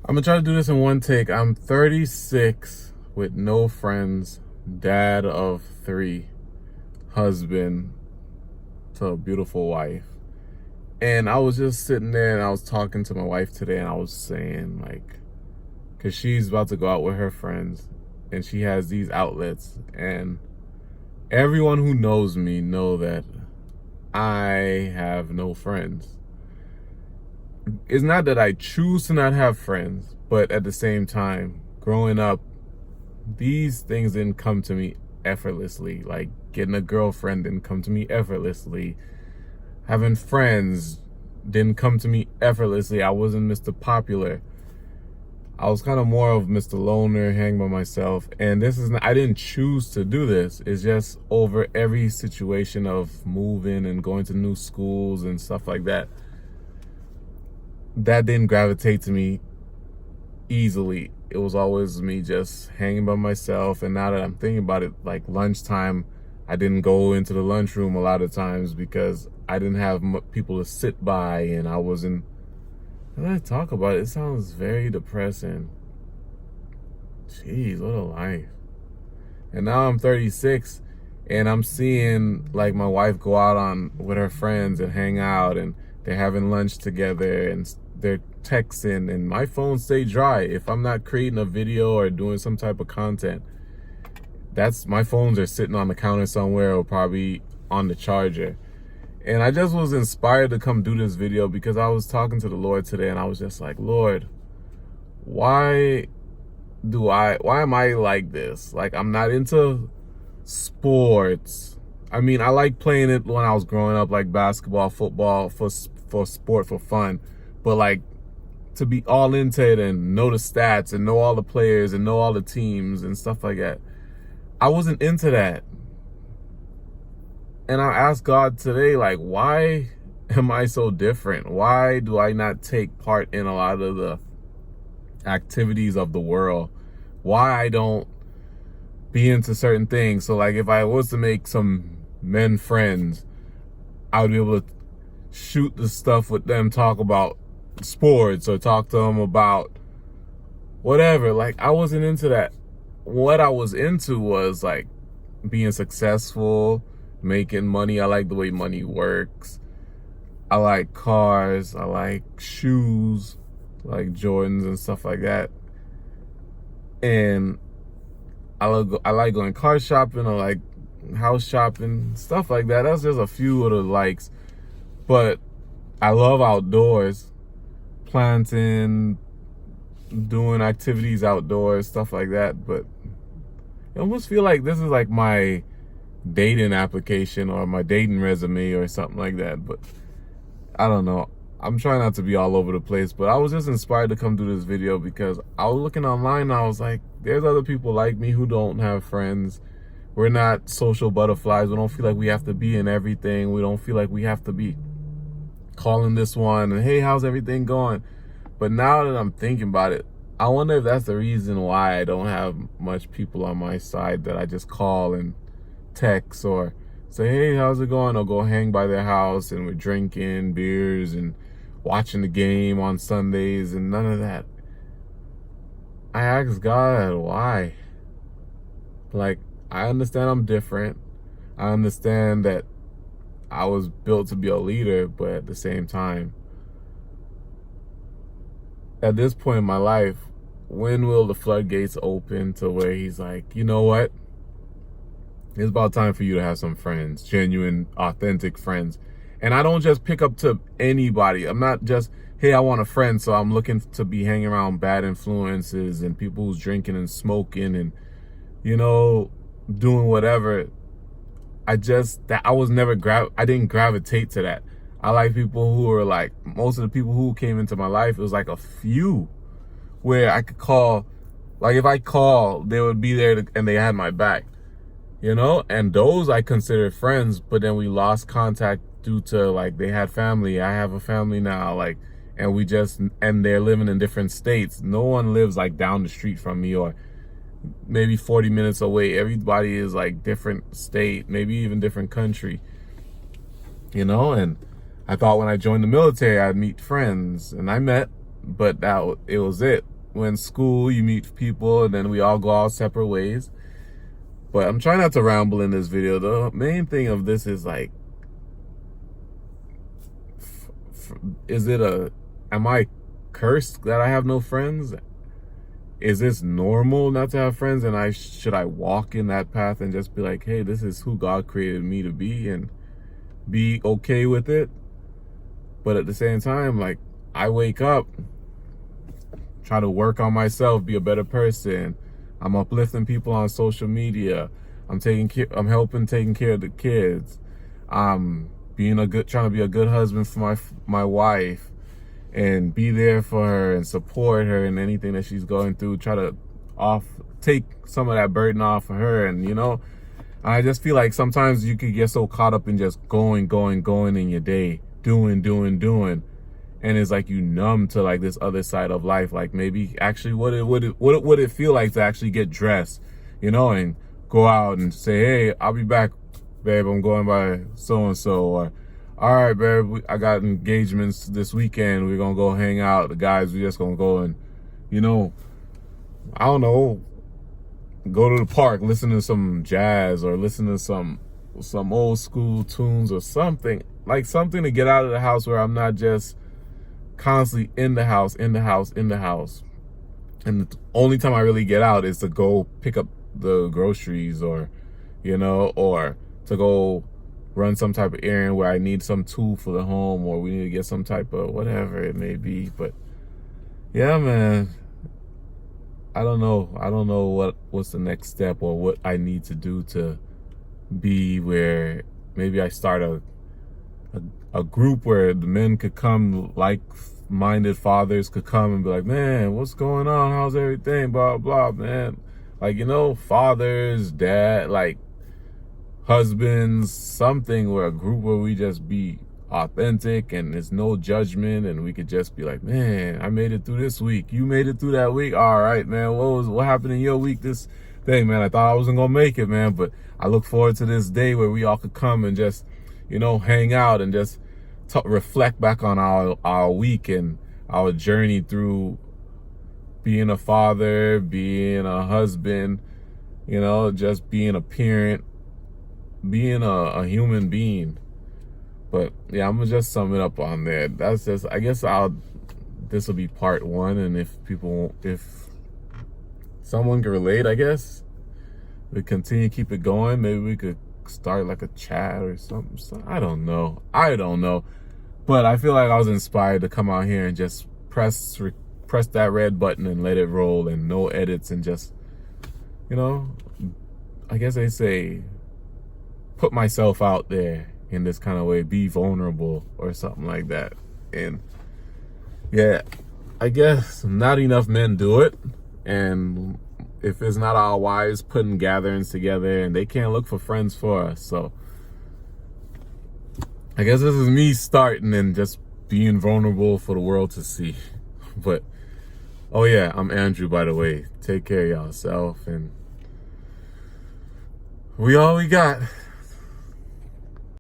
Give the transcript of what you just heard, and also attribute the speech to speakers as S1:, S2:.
S1: I'm gonna try to do this in one take. I'm 36 with no friends, dad of 3, husband to a beautiful wife. And I was just sitting there and I was talking to my wife today and I was saying, like, because she's about to go out with her friends and she has these outlets, and everyone who knows me know that I have no friends. It's not that I choose to not have friends, but at the same time, growing up, these things didn't come to me effortlessly. Like getting a girlfriend didn't come to me effortlessly. Having friends didn't come to me effortlessly. I wasn't Mr. Popular. I was kind of more of Mr. Loner, hang by myself. And this is I didn't choose to do this. It's just over every situation of moving and going to new schools and stuff like that. That didn't gravitate to me easily. It was always me just hanging by myself. And now that I'm thinking about it, like lunchtime, I didn't go into the lunchroom a lot of times because I didn't have people to sit by, and I wasn't. When I talk about it, it sounds very depressing. Jeez, what a life. And now I'm 36 and I'm seeing like my wife go out on with her friends and hang out, and they're having lunch together and they're texting, and my phone stay dry. If I'm not creating a video or doing some type of content, that's my phones are sitting on the counter somewhere or probably on the charger. And I just was inspired to come do this video because I was talking to the Lord today and I was just like, Lord, why am I like this? Like, I'm not into sports. I mean, I like playing it when I was growing up, like basketball, football, for sport, for fun. But like, to be all into it and know the stats and know all the players and know all the teams and stuff like that, I wasn't into that. And I asked God today, like, why am I so different? Why do I not take part in a lot of the activities of the world? Why I don't be into certain things? So like, if I was to make some men friends, I would be able to shoot the stuff with them, talk about sports or talk to them about whatever. Like, I wasn't into that. What I was into was like being successful, making money. I like the way money works. I like cars. I like shoes, like Jordans and stuff like that. And I like going car shopping. I like house shopping, stuff like that. That's just a few of the likes. But I love outdoors, planting, doing activities outdoors, stuff like that. But I almost feel like this is like my dating application or my dating resume or something like that. But I don't know. I'm trying not to be all over the place, but I was just inspired to come do this video because I was looking online and I was like, there's other people like me who don't have friends. We're not social butterflies. We don't feel like we have to be in everything. We don't feel like we have to be calling this one and, hey, how's everything going? But now that I'm thinking about it, I wonder if that's the reason why I don't have much people on my side that I just call and text or say, hey, how's it going? Or go hang by their house and we're drinking beers and watching the game on Sundays and none of that. I asked God, why? Like, I understand I'm different. I understand that I was built to be a leader, but at the same time, at this point in my life, when will the floodgates open to where he's like, you know what? It's about time for you to have some friends, genuine, authentic friends. And I don't just pick up to anybody. I'm not just, hey, I want a friend, so I'm looking to be hanging around bad influences and people who's drinking and smoking and, you know, doing whatever. I didn't gravitate to that. I like people who are like, most of the people who came into my life, it was like a few where I could call. Like, if I call, they would be there and they had my back, you know? And those I considered friends, but then we lost contact due to, like, they had family. I have a family now, like, and they're living in different states. No one lives like down the street from me or maybe 40 minutes away. Everybody is like different state, maybe even different country, you know? And I thought when I joined the military, I'd meet friends, and I met, but it was it. when school, you meet people and then we all go our separate ways. But I'm trying not to ramble in this video. The main thing of this is like, am I cursed that I have no friends? Is this normal not to have friends? And should I walk in that path and just be like, hey, this is who God created me to be, and be okay with it? But at the same time, like, I wake up, try to work on myself, be a better person. I'm uplifting people on social media. I'm helping taking care of the kids. I'm trying to be a good husband for my wife, and be there for her and support her in anything that she's going through. Try to take some of that burden off of her. And I just feel like sometimes you could get so caught up in just going in your day, doing. And it's like you numb to like this other side of life. Like maybe actually what would it feel like to actually get dressed, and go out and say, hey, I'll be back, babe, I'm going by so-and-so. Or, all right, babe, I got engagements this weekend. We're going to go hang out. The guys, we just going to go and, I don't know, go to the park, listen to some jazz, or listen to some old school tunes or something. Like something to get out of the house where I'm not just constantly in the house. And the only time I really get out is to go pick up the groceries, or or to go run some type of errand where I need some tool for the home, or we need to get some type of whatever it may be. But yeah, man, I don't know what's the next step, or what I need to do to be where maybe I start a group where the men could come, like-minded fathers could come and be like, man, what's going on? How's everything? Blah, blah, man. Like, fathers, dad, like husbands, something where a group where we just be authentic and there's no judgment, and we could just be like, man, I made it through this week. You made it through that week. All right, man. What happened in your week this thing, man? I thought I wasn't going to make it, man, but I look forward to this day where we all could come and just, hang out and just reflect back on our week and our journey through being a father, being a husband, just being a parent, being a human being. But yeah, I'm gonna just sum it up on there. That's just, I guess this will be part one, and if someone can relate, I guess we continue to keep it going. Maybe we could start like a chat or something. I don't know. But I feel like I was inspired to come out here and just press that red button and let it roll, and no edits, and just, I guess they say, put myself out there in this kind of way, be vulnerable or something like that. And yeah, I guess not enough men do it. And if it's not our wives putting gatherings together, and they can't look for friends for us. So I guess this is me starting and just being vulnerable for the world to see. But oh yeah, I'm Andrew, by the way. Take care of yourself, and we all we got.